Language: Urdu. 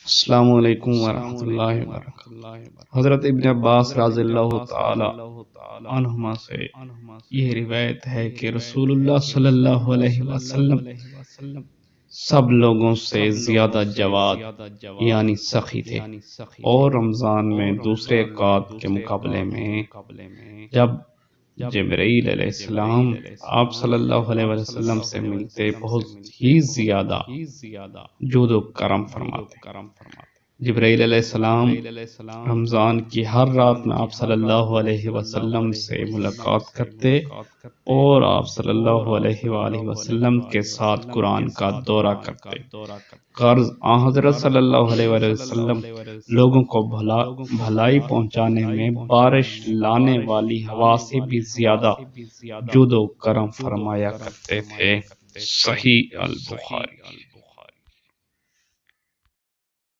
السلام علیکم ورحمۃ اللہ وبرکاتہ۔ حضرت ابن عباس رضی اللہ تعالی عنہما سے یہ روایت ہے کہ رسول اللہ صلی اللہ علیہ وسلم سب لوگوں سے زیادہ جواد یعنی سخی تھے، اور رمضان میں دوسرے اوقات کے مقابلے میں جب جبرائیل علیہ السلام آپ صلی اللہ علیہ وسلم سے ملتے بہت ہی زیادہ جود و کرم فرماتے۔ جبرائیل علیہ السلام رمضان کی ہر رات میں آپ صلی اللہ علیہ وسلم سے ملاقات کرتے اور آپ صلی اللہ علیہ وآلہ وسلم کے ساتھ قرآن کا دورہ کرتے۔ غرض حضرت صلی اللہ علیہ وآلہ وسلم لوگوں کو بھلائی پہنچانے میں بارش لانے والی ہوا سے بھی زیادہ جود و کرم فرمایا کرتے تھے۔ صحیح البخاری۔